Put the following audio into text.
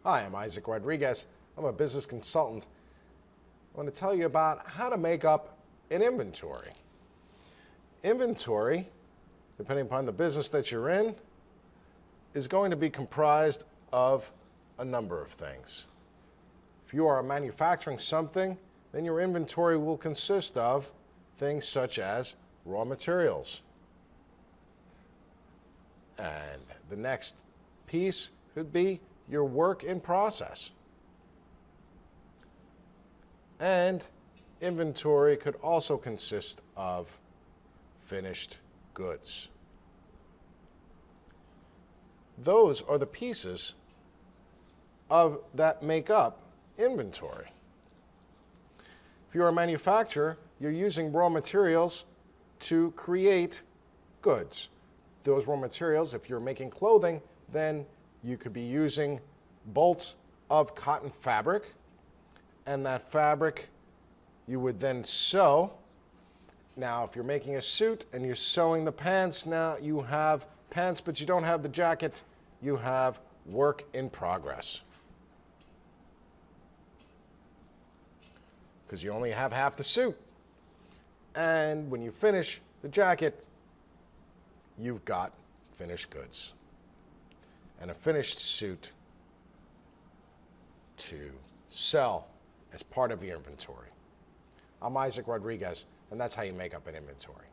Hi, I'm Isaac Rodriguez. I'm a business consultant. I want to tell you about how to make up an inventory. Inventory, depending upon the business that you're in, is going to be comprised of a number of things. If you are manufacturing something, then your inventory will consist of things such as raw materials. And the next piece could be your work in process. And inventory could also consist of finished goods. Those are the pieces that make up inventory. If you're a manufacturer, you're using raw materials to create goods. Those raw materials, if you're making clothing, then you could be using bolts of cotton fabric, and that fabric you would then sew. Now, if you're making a suit and you're sewing the pants, now you have pants, but you don't have the jacket, you have work in progress. Because you only have half the suit. And when you finish the jacket, you've got finished goods and a finished suit to sell as part of your inventory. I'm Isaac Rodriguez, and that's how you make up an inventory.